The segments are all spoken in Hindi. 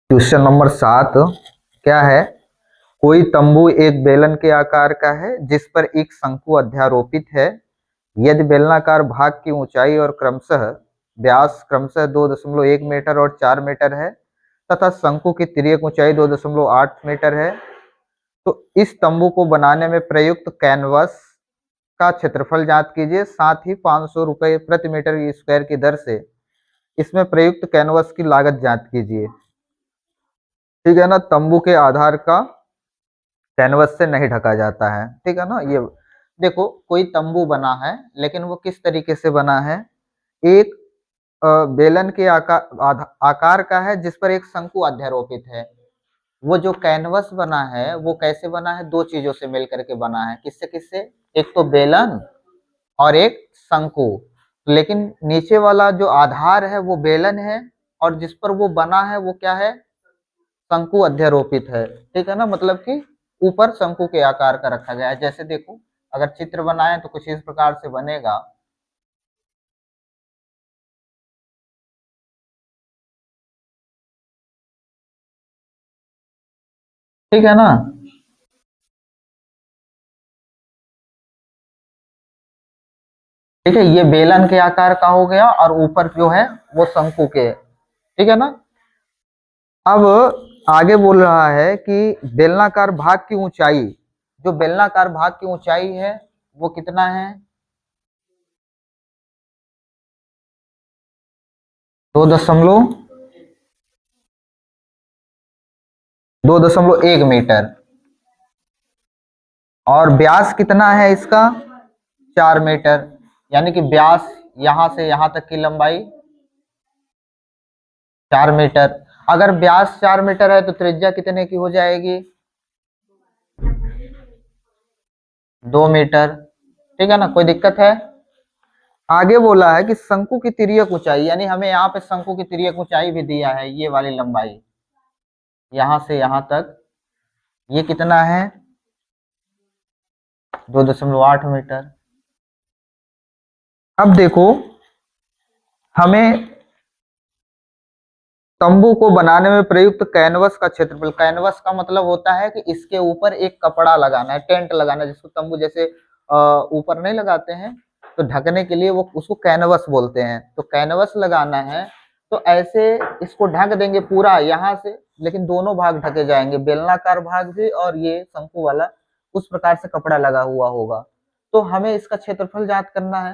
क्वेश्चन नंबर 7 क्या है। कोई तंबू एक बेलन के आकार का है जिस पर एक शंकु अध्यारोपित है। यदि बेलनाकार भाग की ऊंचाई और क्रमशः व्यास क्रमशः 2.1 मीटर और 4 मीटर है तथा शंकु की तिर्यक ऊंचाई 2.8 मीटर है, तो इस तंबू को बनाने में प्रयुक्त कैनवस का क्षेत्रफल ज्ञात कीजिए। साथ ही 500 रुपये प्रति मीटर स्क्वायर की दर से इसमें प्रयुक्त कैनवस की लागत ज्ञात कीजिए। ठीक है ना। तंबू के आधार का कैनवस से नहीं ढका जाता है। ठीक है ना। ये देखो, कोई तंबू बना है लेकिन वो किस तरीके से बना है। एक बेलन के आकार का है जिस पर एक शंकु अध्यारोपित है। वो जो कैनवस बना है वो कैसे बना है, दो चीजों से मिलकर के बना है। किससे किससे? एक तो बेलन और एक शंकु। लेकिन नीचे वाला जो आधार है वो बेलन है और जिस पर वो बना है वो क्या है? शंकु अध्यारोपित है। ठीक है ना। मतलब कि ऊपर शंकु के आकार का रखा गया है। जैसे देखो, अगर चित्र बनाए तो कुछ इस प्रकार से बनेगा। ठीक है ना। ठीक है, ये बेलन के आकार का हो गया और ऊपर जो है वो शंकु के। ठीक है ना। अब आगे बोल रहा है कि बेलनाकार भाग की ऊंचाई, जो बेलनाकार भाग की ऊंचाई है वो कितना है? 2.1 मीटर। और व्यास कितना है इसका? 4 मीटर। यानी कि व्यास यहां से यहां तक की लंबाई 4 मीटर। अगर व्यास 4 मीटर है तो त्रिज्या कितने की हो जाएगी? 2 मीटर। ठीक है ना। कोई दिक्कत है? आगे बोला है कि शंकु की तिर्यक ऊंचाई, यानी हमें यहाँ पे शंकु की तिर्यक ऊंचाई भी दिया है, ये वाली लंबाई यहां से यहां तक, ये कितना है? 2.8 मीटर। अब देखो, हमें तंबू को बनाने में प्रयुक्त कैनवस का क्षेत्रफल, कैनवस का मतलब होता है कि इसके ऊपर एक कपड़ा लगाना है, टेंट लगाना है, जिसको तंबू जैसे ऊपर नहीं लगाते हैं तो ढकने के लिए, वो उसको कैनवस बोलते हैं। तो कैनवस लगाना है तो ऐसे इसको ढक देंगे पूरा यहाँ से, लेकिन दोनों भाग ढके जाएंगे, बेलनाकार भाग भी और ये शंकु वाला। उस प्रकार से कपड़ा लगा हुआ होगा। तो हमें इसका क्षेत्रफल ज्ञात करना है।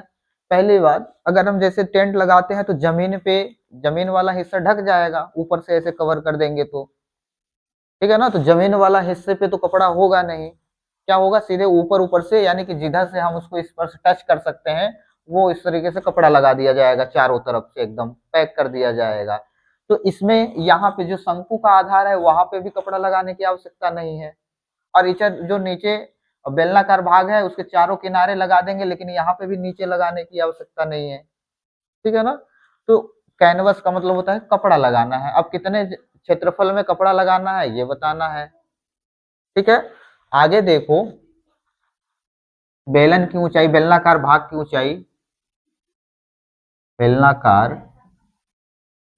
पहली बात, अगर हम जैसे टेंट लगाते हैं तो जमीन पे, जमीन वाला हिस्सा ढक जाएगा, ऊपर से ऐसे कवर कर देंगे तो। ठीक है ना। तो जमीन वाला हिस्से पे तो कपड़ा होगा नहीं। क्या होगा? सीधे ऊपर ऊपर से, यानी कि जिधर से हम उसको स्पर्श टच कर सकते हैं वो इस तरीके से कपड़ा लगा दिया जाएगा, चारों तरफ से एकदम पैक कर दिया जाएगा। तो इसमें यहाँ पे जो शंकु का आधार है वहां पे भी कपड़ा लगाने की आवश्यकता नहीं है। और इधर जो नीचे बेलनाकार भाग है उसके चारों किनारे लगा देंगे, लेकिन यहाँ पे भी नीचे लगाने की आवश्यकता नहीं है। ठीक है ना। तो कैनवस का मतलब होता है कपड़ा लगाना है। अब कितने क्षेत्रफल में कपड़ा लगाना है ये बताना है। ठीक है। आगे देखो, बेलन की ऊंचाई, बेलनाकार भाग की ऊंचाई, बेलनाकार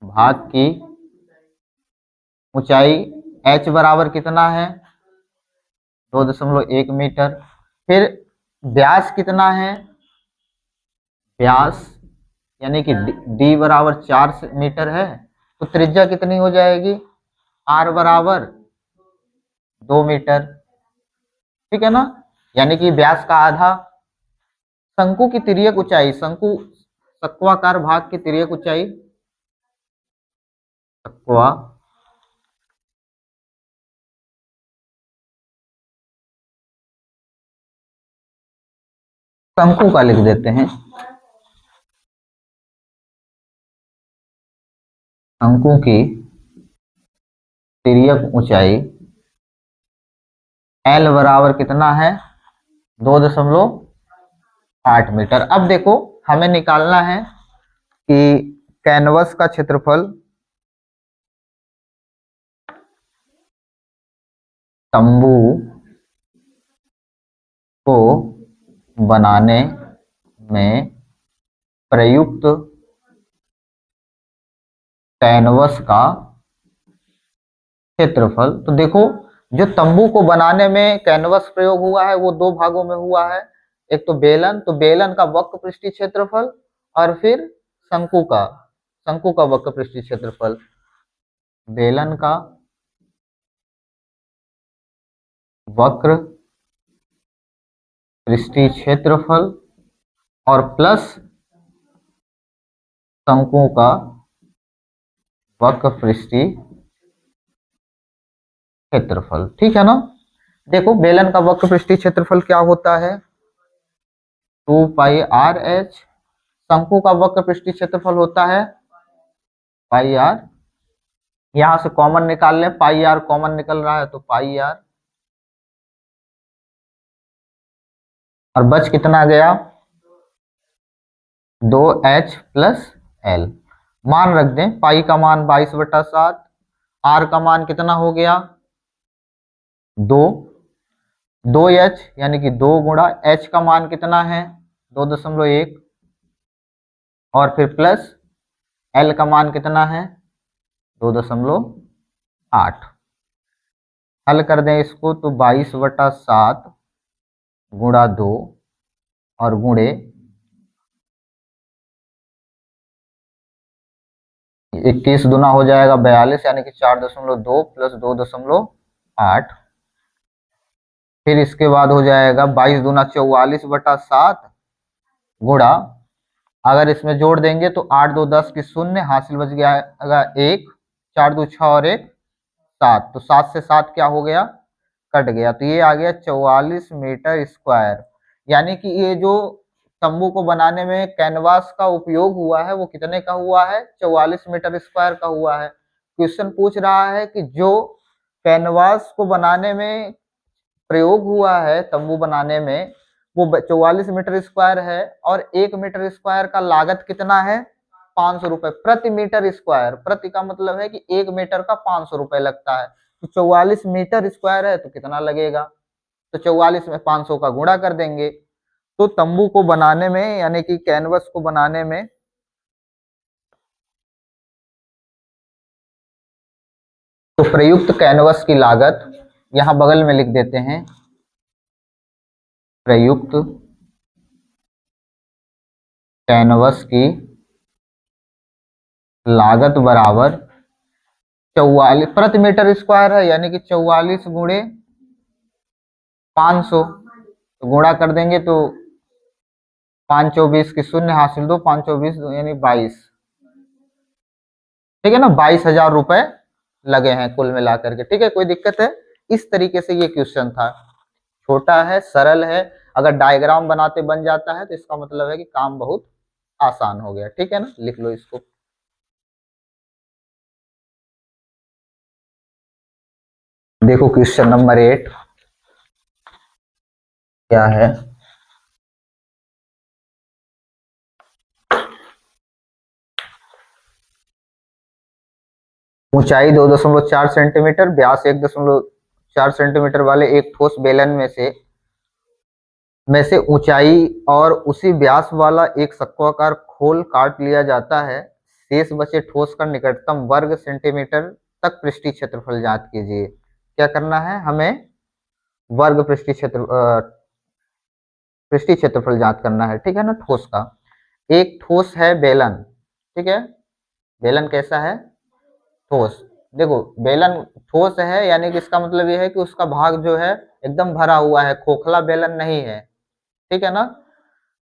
भाग की ऊंचाई h बराबर कितना है? 2.1 मीटर। फिर व्यास कितना है? व्यास यानी कि d बराबर 4 मीटर है। तो त्रिज्या कितनी हो जाएगी? r बराबर 2 मीटर। ठीक है ना। यानी कि व्यास का आधा। शंकु की तिर्यक ऊंचाई, शंकु शंक्वाकार भाग की तिर्यक ऊंचाई, शंक्वा शंकु का लिख देते हैं। शंकु की तिर्यक ऊंचाई L बराबर कितना है? 2.8 मीटर। अब देखो, हमें निकालना है कि कैनवस का क्षेत्रफल तंबू को बनाने में प्रयुक्त कैनवस का क्षेत्रफल। तो देखो, जो तंबू को बनाने में कैनवस प्रयोग हुआ है वो दो भागों में हुआ है। एक तो बेलन, तो बेलन का वक्र पृष्ठीय क्षेत्रफल, और फिर शंकु का वक्र पृष्ठीय क्षेत्रफल। बेलन का वक्र पृष्ठीय क्षेत्रफल और प्लस शंकु का वक्र पृष्ठीय क्षेत्रफल। ठीक है ना। देखो, बेलन का वक्र पृष्ठीय क्षेत्रफल क्या होता है, 2πr/h। शंकु का वक्र पृष्ठीय क्षेत्रफल होता है πr। यहां से कॉमन निकाल लें, πr कॉमन निकल रहा है तो πr, और बच कितना गया, 2h + l। मान रख दें, पाई का मान 22/7, r का मान कितना हो गया, 2, 2h यानी कि 2 गुणा h का मान कितना है, 2.1, और फिर प्लस l का मान कितना है, 2.8। हल कर दें इसको तो 22/7 गुणा 2 और गुणे 21 दूना हो जाएगा 42, यानी कि 4.2 + 2.8। फिर इसके बाद हो जाएगा 22 दूना 44/7 गुणा, अगर इसमें जोड़ देंगे तो 8 2 10 की 0, हासिल बच गया 1, 4 2 6 और 1 7, तो 7 से 7 क्या हो गया, कट गया, तो ये आ गया 44 मीटर स्क्वायर। यानी कि ये जो तंबू को बनाने में कैनवास का उपयोग हुआ है वो कितने का हुआ है, 44 मीटर स्क्वायर का हुआ है। क्वेश्चन पूछ रहा है कि जो कैनवास को बनाने में प्रयोग हुआ है तंबू बनाने में वो 44 मीटर स्क्वायर है, और 1 मीटर स्क्वायर का लागत कितना है, 500 रुपए प्रति मीटर स्क्वायर। प्रति का मतलब है कि 1 मीटर का 500 रुपए लगता है, तो 44 मीटर स्क्वायर है तो कितना लगेगा, तो 44 में 500 का गुणा कर देंगे। तो तंबू को बनाने में यानी कि कैनवस को बनाने में तो प्रयुक्त कैनवस की लागत यहां बगल में लिख देते हैं, प्रयुक्त कैनवस की लागत बराबर 44 प्रति मीटर स्क्वायर है, यानी कि 44 गुणे 500, तो गुणा कर देंगे तो 5 24 की 0, हासिल 2, 5 24 यानी 22। ठीक है ना, 22,000 रुपए लगे हैं कुल मिलाकर के। ठीक है, कोई दिक्कत है, इस तरीके से ये क्वेश्चन था, छोटा है, सरल है, अगर डायग्राम बनाते बन जाता है तो इसका मतलब है कि काम बहुत आसान हो गया। ठीक है ना, लिख लो इसको। देखो क्वेश्चन नंबर 8 क्या है, ऊंचाई 2.4 सेंटीमीटर, व्यास 1.4 सेंटीमीटर वाले एक ठोस बेलन में से ऊंचाई और उसी व्यास वाला एक शंक्वाकार खोल काट लिया जाता है। शेष बचे ठोस का निकटतम वर्ग सेंटीमीटर तक पृष्ठीय क्षेत्रफल ज्ञात कीजिए। क्या करना है हमें, वर्ग पृष्ठीय क्षेत्रफल ज्ञात करना है। ठीक है ना, ठोस का, एक ठोस है बेलन। ठीक है, बेलन कैसा है, ठोस। देखो, बेलन ठोस है यानी कि इसका मतलब यह है कि उसका भाग जो है एकदम भरा हुआ है, खोखला बेलन नहीं है। ठीक है ना,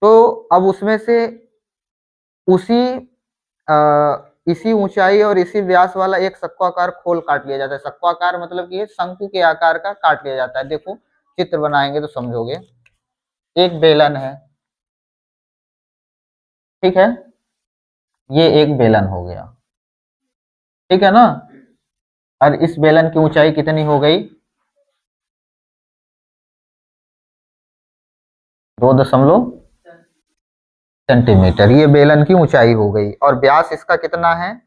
तो अब उसमें से उसी इसी ऊंचाई और इसी व्यास वाला एक शंक्वाकार खोल काट लिया जाता है। शंक्वाकार मतलब कि शंकु के आकार का काट लिया जाता है। देखो चित्र बनाएंगे तो समझोगे, एक बेलन है, ठीक है, ये एक बेलन हो गया, ठीक है ना, और इस बेलन की ऊंचाई कितनी हो गई, 2 सेंटीमीटर, ये बेलन की ऊंचाई हो गई, और व्यास इसका कितना है,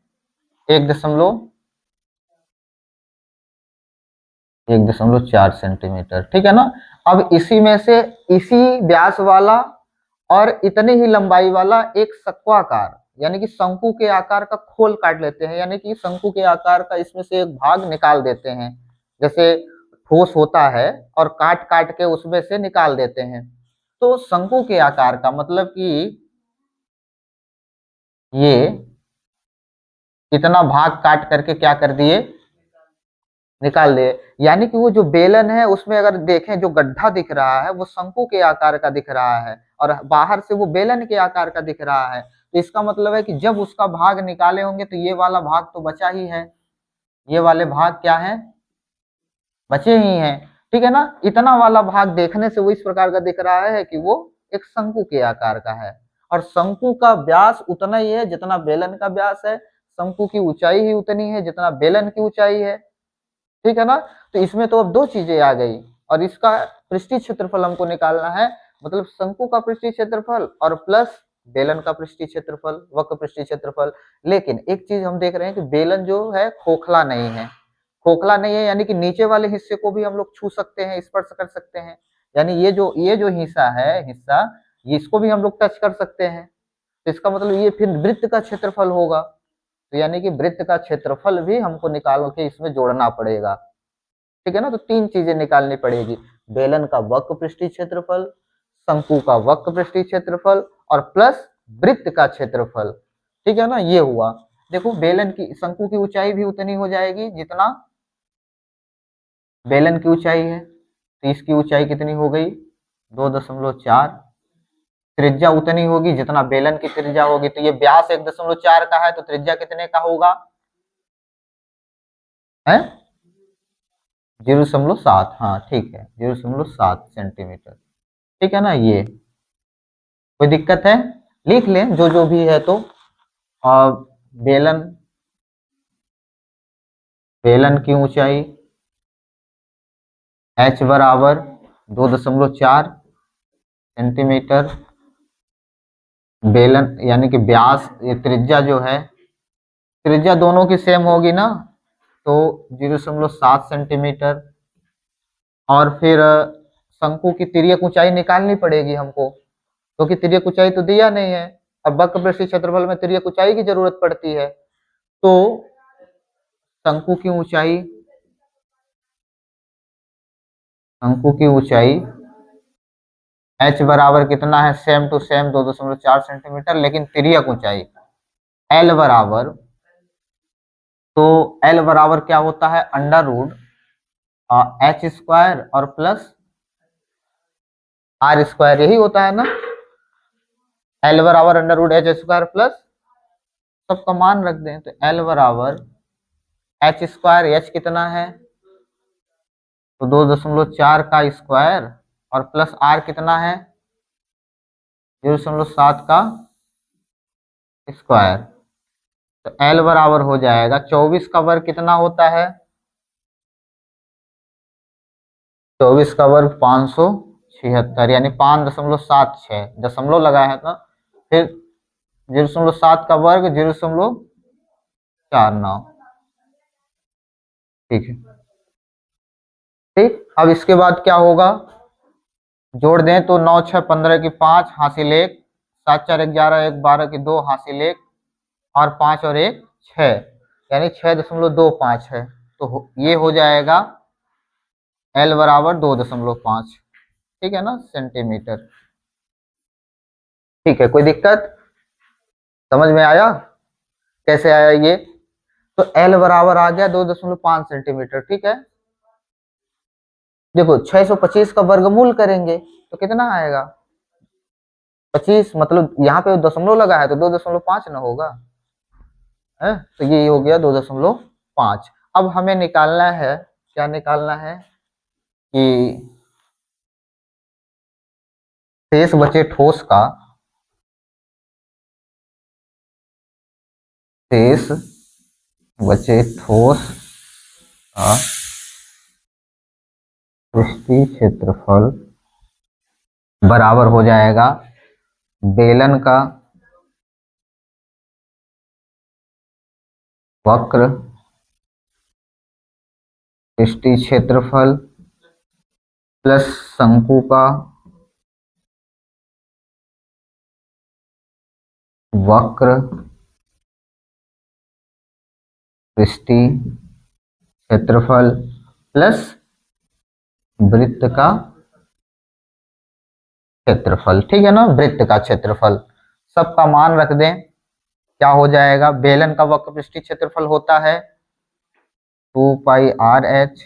1.4 सेंटीमीटर। ठीक है ना, अब इसी में से इसी व्यास वाला और इतनी ही लंबाई वाला एक शंक्वाकार यानी कि शंकु के आकार का खोल काट लेते हैं, यानी कि शंकु के आकार का इसमें से एक भाग निकाल देते हैं। जैसे ठोस होता है और काट काट के उसमें से निकाल देते हैं। तो शंकु के आकार का मतलब कि ये इतना भाग काट करके क्या कर दिए, निकाल दिए। यानी कि वो जो बेलन है उसमें अगर देखें जो गड्ढा दिख रहा है वो शंकु के आकार का दिख रहा है और बाहर से वो बेलन के आकार का दिख रहा है। तो इसका मतलब है कि जब उसका भाग निकाले होंगे तो ये वाला भाग तो बचा ही है, ये वाले भाग क्या है, बचे ही हैं। ठीक है ना, इतना वाला भाग देखने से वो इस प्रकार का दिख रहा है कि वो एक शंकु के आकार का है। और शंकु का व्यास उतना ही है जितना बेलन का व्यास है, शंकु की ऊंचाई ही उतनी है जितना बेलन की ऊंचाई है। ठीक है ना, तो इसमें तो अब दो चीजें आ गई। और इसका पृष्ठीय क्षेत्रफल हमको निकालना है, मतलब शंकु का पृष्ठीय क्षेत्रफल और प्लस बेलन का पृष्ठीय क्षेत्रफल, वक्र पृष्ठीय क्षेत्रफल। लेकिन एक चीज हम देख रहे हैं कि बेलन जो है खोखला नहीं है, खोखला नहीं है यानी कि नीचे वाले हिस्से को भी हम लोग छू सकते हैं, स्पर्श कर सकते हैं। यानी ये जो हिस्सा है, हिस्सा ये इसको भी हम लोग टच कर सकते हैं। तो इसका मतलब ये फिर वृत्त का क्षेत्रफल होगा। तो यानी कि वृत्त का क्षेत्रफल भी हमको निकाल के इसमें जोड़ना पड़ेगा। ठीक है ना, तो तीन चीजें निकालनी पड़ेगी, बेलन का वक्र पृष्ठीय क्षेत्रफल, शंकु का वक्र पृष्ठीय क्षेत्रफल और प्लस वृत्त का क्षेत्रफल। ठीक है ना, ये हुआ। देखो बेलन की, शंकु की ऊंचाई भी उतनी हो जाएगी जितना बेलन की ऊंचाई है। तो इसकी ऊंचाई कितनी हो गई, 2.4। त्रिज्या उतनी होगी जितना बेलन की त्रिज्या होगी। तो ये व्यास 1.4 का है तो त्रिज्या कितने का होगा, है 0.7। हाँ ठीक है, 0.7 सेंटीमीटर। ठीक है ना, ये कोई दिक्कत है, लिख लें जो जो भी है। तो और बेलन, बेलन की ऊंचाई h बराबर 2.4 सेंटीमीटर, बेलन यानी कि व्यास, ये त्रिज्या जो है, त्रिज्या दोनों की सेम होगी ना, तो 0.7 सेंटीमीटर। और फिर शंकु की तिर्यक ऊंचाई निकालनी पड़ेगी हमको, क्योंकि तिर्यक ऊंचाई तो दिया नहीं है। अब वक्र पृष्ठीय क्षेत्रफल में तिर्यक ऊंचाई की जरूरत पड़ती है। तो शंकु की ऊंचाई, शंकु की ऊंचाई h बराबर कितना है, सेम टू सेम 2.4 सेंटीमीटर, लेकिन तिर्यक ऊंचाई l बराबर, तो l बराबर क्या होता है, अंडर रूट h स्क्वायर और प्लस r स्क्वायर, यही होता है ना। l बराबर under root h square plus, सबका मान रख दें तो l बराबर h स्क्वायर, h कितना है तो 2.4 का स्क्वायर और प्लस r कितना है 0.7 का स्क्वायर। तो l बराबर हो जाएगा 24 का वर्ग कितना होता है, 24 का वर्ग 576, यानी 5.76, दशमलव लगा है ना, फिर 0.7 का वर्ग 0.49। ठीक है, ठीक। अब इसके बाद क्या होगा, जोड़ दें तो 9 6 15 की 5 हासिल 1, 7 4 11 1 12 की 2 हासिल 1 और 5 और 1 6, यानी 6.25 है। तो ये हो जाएगा L बराबर 2.5। ठीक है ना, सेंटीमीटर। ठीक है, कोई दिक्कत, समझ में आया कैसे आया ये। तो L बराबर आ गया 2.5 सेंटीमीटर। ठीक है, देखो 625 का वर्गमूल करेंगे तो कितना आएगा, 25, मतलब यहाँ पे दशमलव लगा है तो 2.5 ना होगा, है तो ये हो गया 2.5। अब हमें निकालना है, क्या निकालना है कि शेष बचे ठोस का, शेष बचे ठोस का पृष्ठीय क्षेत्रफल बराबर हो जाएगा बेलन का वक्र पृष्ठीय क्षेत्रफल प्लस शंकु का वक्र पृष्ठीय क्षेत्रफल प्लस वृत्त का क्षेत्रफल। ठीक है ना, वृत्त का क्षेत्रफल सबका मान रख दें। क्या हो जाएगा, बेलन का वक्र पृष्ठीय क्षेत्रफल होता है 2πr h,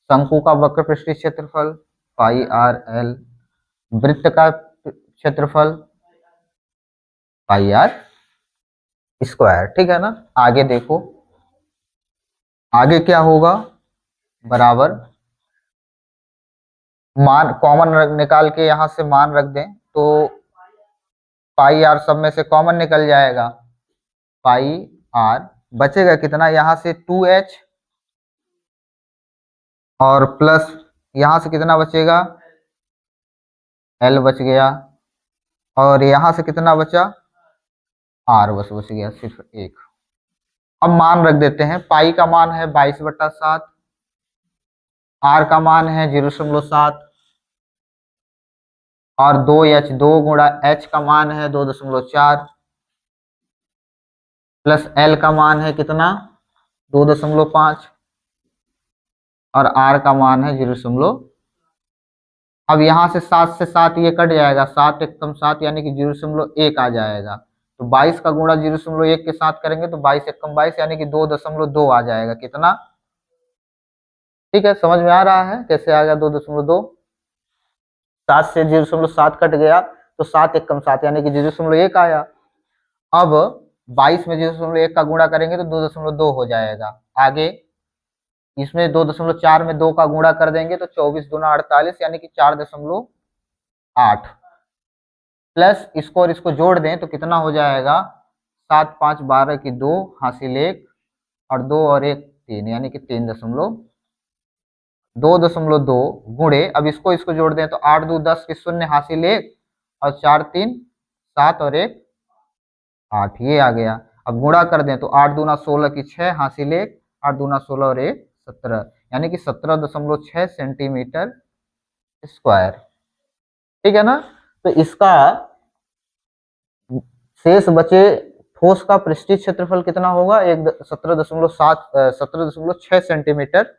शंकु का वक्र पृष्ठीय क्षेत्रफल πrl, वृत्त का क्षेत्रफल πr²। ठीक है ना। आगे देखो, आगे क्या होगा, बराबर मान कॉमन निकाल के यहां से मान रख दें तो πr सब में से कॉमन निकल जाएगा, πr बचेगा कितना, यहां से 2h और प्लस यहां से कितना बचेगा, l बच गया, और यहां से कितना बचा, r बच गया सिर्फ एक। अब मान रख देते हैं, पाई का मान है 22/7, r का मान है 0.7 और 2h 2 गुणा h का मान है 2.4 प्लस l का मान है कितना 2.5 और r का मान है 0। अब यहाँ से 7 से 7 ये कट जाएगा, 7 एकम 7 यानी कि 0.1 आ जाएगा। तो 22 का गुणा 0.1 के साथ करेंगे तो 22 एकम 22 यानी कि 2.2 आ जाएगा कितना। ठीक है, समझ में आ रहा है कैसे आ गया 2.2। 7 से 0.7 कट गया तो 7 एकम 7 यानी कि 0.1 आया। अब 22 में 0.1 का गुणा करेंगे तो 2.2 हो जाएगा। आगे इसमें 2.4 में 2 का गुणा कर देंगे तो 24 दूना 48 यानी कि 4.8 प्लस इसको और इसको जोड़ दें तो कितना हो जाएगा, 7 5 12 की 2 हासिल 1 और 2 और 1 3 यानी कि 2.2 गुणे, अब इसको इसको जोड़ दें तो 8 2 10 की 0 हासिल 1 और 4 3 7 और 1 8 ये आ गया। अब गुणा कर दें तो 8 दूना 16 की 6 हासिल 1, 8 दूना 16 और 1 17 यानी कि 17.6 सेंटीमीटर स्क्वायर। ठीक है ना। तो इसका शेष बचे ठोस का पृष्ठीय क्षेत्रफल कितना होगा, 17.6 सेंटीमीटर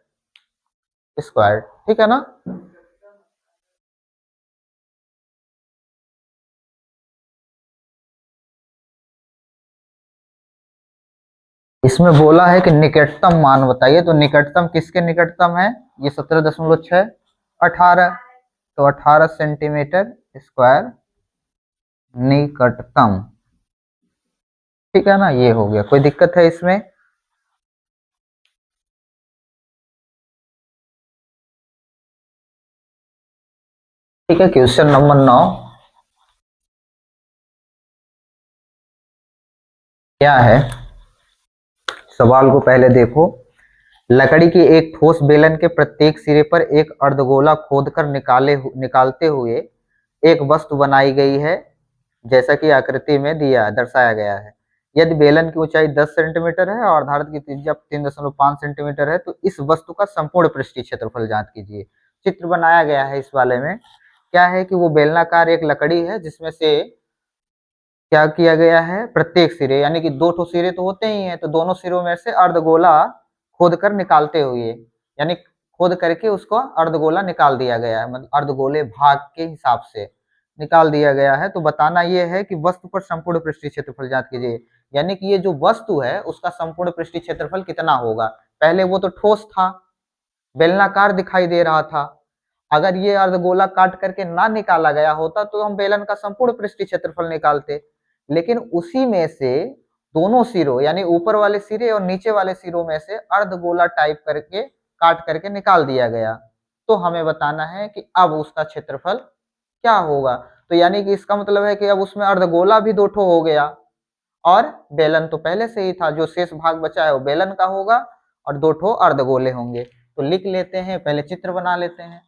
स्क्वायर। ठीक है ना। इसमें बोला है कि निकटतम मान बताइए, तो निकटतम किसके निकटतम है, ये 17.6 18, तो 18 सेंटीमीटर स्क्वायर निकटतम। ठीक है ना, ये हो गया। कोई दिक्कत है इसमें। ठीक है, क्वेश्चन नंबर 9 क्या है, सवाल को पहले देखो। लकड़ी की एक ठोस बेलन के प्रत्येक सिरे पर एक अर्धगोला खोदकर निकालते हुए एक वस्तु बनाई गई है, जैसा कि आकृति में दर्शाया गया है। यदि बेलन की ऊंचाई 10 सेंटीमीटर है और धारत की त्रिज्या 3.5 सेंटीमीटर है तो इस वस्तु का संपूर्ण पृष्ठीय क्षेत्रफल ज्ञात कीजिए। चित्र बनाया गया है इस वाले में। क्या है कि वो बेलनाकार एक लकड़ी है जिसमें से क्या किया गया है, प्रत्येक सिरे यानी कि 2 ठो सिरे तो होते ही हैं, तो दोनों सिरों में से अर्धगोला खोद कर निकालते हुए, यानी खोद करके उसको अर्धगोला निकाल दिया गया है, मतलब अर्धगोले भाग के हिसाब से निकाल दिया गया है। तो बताना ये है कि वस्तु पर संपूर्ण पृष्ठीय क्षेत्रफल ज्ञात कीजिए, यानी कि ये जो वस्तु है उसका संपूर्ण पृष्ठीय क्षेत्रफल कितना होगा। पहले वो तो ठोस था, बेलनाकार दिखाई दे रहा था, अगर ये अर्धगोला काट करके ना निकाला गया होता तो हम बेलन का संपूर्ण पृष्ठीय क्षेत्रफल निकालते, लेकिन उसी में से दोनों सिरों यानी ऊपर वाले सिरे और नीचे वाले सिरों में से अर्धगोला टाइप करके काट करके निकाल दिया गया। तो हमें बताना है कि अब उसका क्षेत्रफल क्या होगा। तो यानी कि इसका मतलब है कि अब उसमें अर्धगोला भी 2 ठो हो गया और बेलन तो पहले से ही था, जो शेष भाग बचा है वो बेलन का होगा और 2 ठो अर्धगोले होंगे। तो लिख लेते हैं, पहले चित्र बना लेते हैं।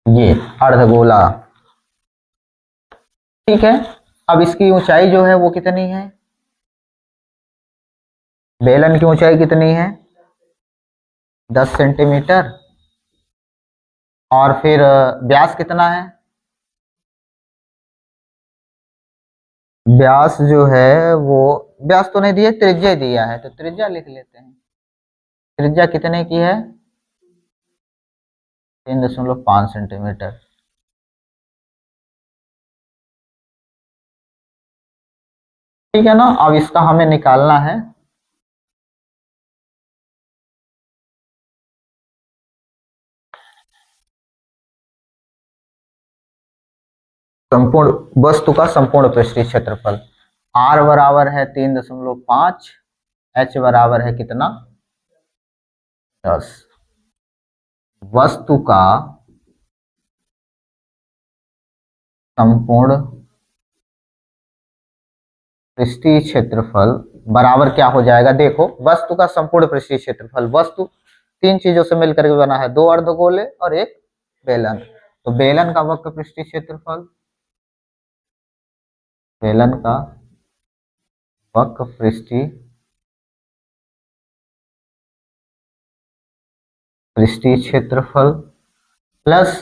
ये अर्धगोला ठीक है। अब इसकी ऊंचाई जो है वो कितनी है, बेलन की ऊंचाई कितनी है, 10 सेंटीमीटर। और फिर व्यास कितना है, व्यास जो है वो, व्यास तो नहीं दिया, त्रिज्या दिया है, तो त्रिज्या लिख लेते हैं। त्रिज्या कितने की है, 3.5 सेंटीमीटर। ठीक है ना। अब इसका हमें निकालना है, संपूर्ण वस्तु का संपूर्ण पृष्ठीय क्षेत्रफल। आर बराबर है 3.5, एच बराबर है कितना, 10। वस्तु का संपूर्ण पृष्ठीय क्षेत्रफल बराबर क्या हो जाएगा, देखो वस्तु का संपूर्ण पृष्ठीय क्षेत्रफल, वस्तु तीन चीजों से मिलकर के बना है, दो अर्धगोले और एक बेलन। तो बेलन का वक्र पृष्ठीय क्षेत्रफल, बेलन का वक्र पृष्ठीय क्षेत्रफल प्लस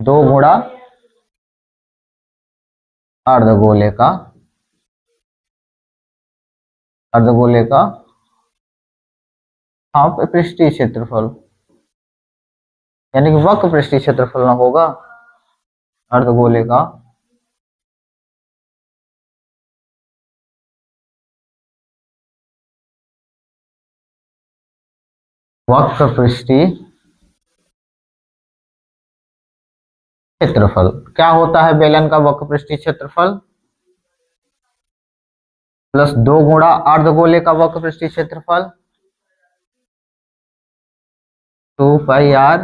2 गुणा अर्धगोले का, अर्धगोले का हाँ पृष्ठीय क्षेत्रफल, यानी कि वक्र पृष्ठीय क्षेत्रफल ना होगा, अर्धगोले का वक्र पृष्ठीय क्षेत्रफल। क्या होता है बेलन का वक्र पृष्ठीय क्षेत्रफल, प्लस 2 गुणा अर्धगोले का वक्र पृष्ठीय क्षेत्रफल, 2 पाई आर,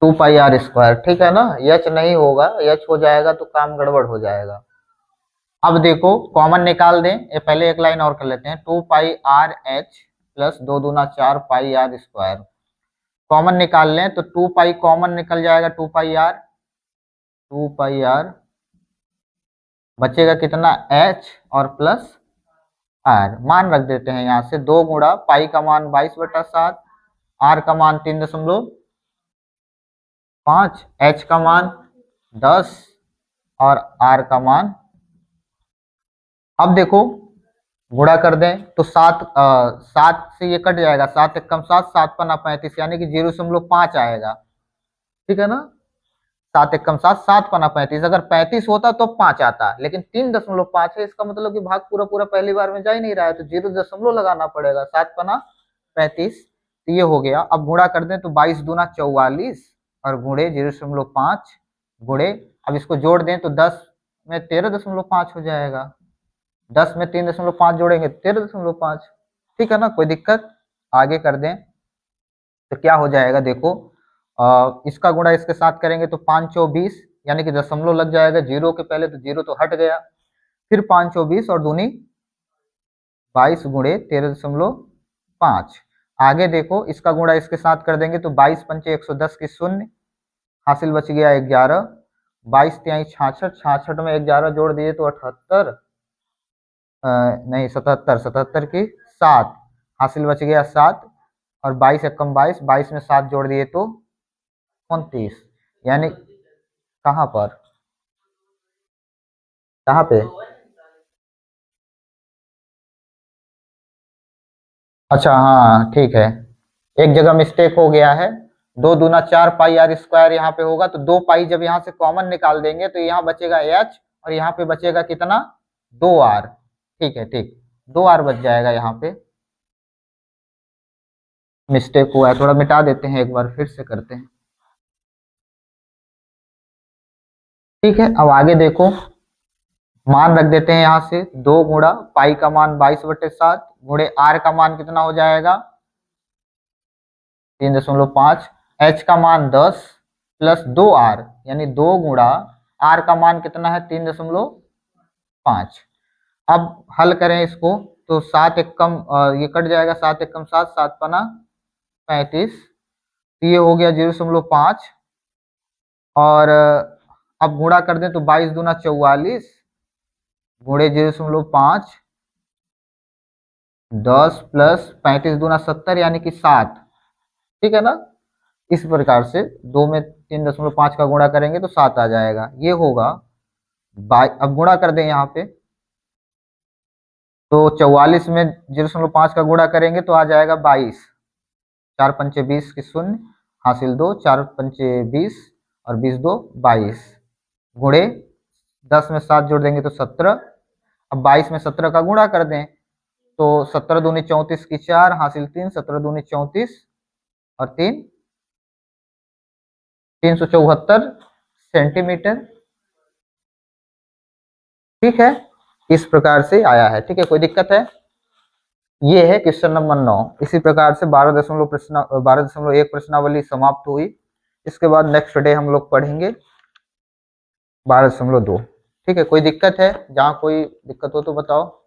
2 पाई आर स्क्वायर। ठीक है ना, यच नहीं होगा, यच हो जाएगा तो काम गड़बड़ हो जाएगा। अब देखो कॉमन निकाल दें, ये पहले एक लाइन और कर लेते हैं, 2 पाई आर एच प्लस 2 दूना 4 पाई आर स्क्वायर। कॉमन निकाल लें तो 2 पाई कॉमन निकल जाएगा, 2 पाई आर, 2 पाई आर बचेगा कितना, एच और प्लस आर, मान रख देते हैं यहाँ से, 2 गुणा पाई का मान 22/7, आर का मान 3.5, एच का मान 10 और आर का मान, अब देखो गुणा कर दें तो 7 से ये कट जाएगा, 7 एकम 7, 7 पना 35, यानी कि 0.5 आएगा। ठीक है ना, 7 एकम 7, 7 पना 35, अगर 35 होता तो 5 आता, लेकिन 3.5 है, इसका मतलब कि भाग पूरा पूरा पहली बार में जा ही नहीं रहा है, तो 0 लगाना पड़ेगा, 7 पना 35। तो ये हो गया। अब गुणा कर दें तो 22 दूना 44 और गुणे 0.5 गुणे, अब इसको जोड़ दें तो 10 में 13.5 हो जाएगा, 10 में 3.5 जोड़ेंगे 13.5। ठीक है ना, कोई दिक्कत, आगे कर दें तो क्या हो जाएगा, देखो इसका गुणा इसके साथ करेंगे तो 5 चौ 20, यानी कि दशमलव लग जाएगा जीरो के पहले, तो जीरो तो हट गया, फिर 5 चौ 20 और दूनी 22 गुणे 13.5। आगे देखो इसका गुणा इसके साथ कर देंगे तो 22 पंचे 110 की शून्य, हासिल बच गया 11, 22 तिहाई 66, 66 में 11 जोड़ दिए तो 78, नहीं 77, 77 की 7, हासिल बच गया 7, और 22 एकम 22, 22 में 7 जोड़ दिए तो 29, यानी कहाँ पर, कहाँ पे, अच्छा हाँ ठीक है, एक जगह मिस्टेक हो गया है, 2 दूना 4 पाई आर स्क्वायर यहाँ पे होगा, तो 2 पाई जब यहाँ से कॉमन निकाल देंगे तो यहाँ बचेगा एच और यहाँ पे बचेगा कितना, 2 आर। ठीक है, ठीक, 2 आर बच जाएगा, यहाँ पे मिस्टेक हुआ है, थोड़ा मिटा देते हैं, एक बार फिर से करते हैं। ठीक है, अब आगे देखो, मान रख देते हैं यहाँ से, 2 गुणा पाई का मान 22/7 गुणे आर का मान कितना हो जाएगा, 3.5, एच का मान 10 प्लस 2 आर, यानी 2 गुणा आर का मान कितना है, 3.5। अब हल करें इसको तो 7 एकम ये कट जाएगा, 7 एकम 7, 7 पना 35, तो ये हो गया 0.5, और अब गुणा कर दें तो 22 दूना 44 गुणे 0.5 10 प्लस 35 दूना 70 यानी कि 7। ठीक है ना। इस प्रकार से 2 में 3.5 का गुणा करेंगे तो 7 आ जाएगा। ये होगा अब गुणा कर दें यहाँ पे तो 44 में 0.5 का गुणा करेंगे तो आ जाएगा 22। 4 पंचे 20 की शून्य हासिल 2 4 पंचे 20 और 20 2 22 गुणे 10 में 7 जोड़ देंगे तो 17। अब 22 में 17 का गुणा कर दें तो 17 दूनी 34 की 4 हासिल 3 17 दूनी 34 और 3 374 सेंटीमीटर। ठीक है, इस प्रकार से आया है। ठीक है, कोई दिक्कत है? ये है क्वेश्चन नंबर 9। इसी प्रकार से 12.1 प्रश्नावली समाप्त हुई। इसके बाद नेक्स्ट डे हम लोग पढ़ेंगे 12.2। ठीक है, कोई दिक्कत है? जहाँ कोई दिक्कत हो तो बताओ।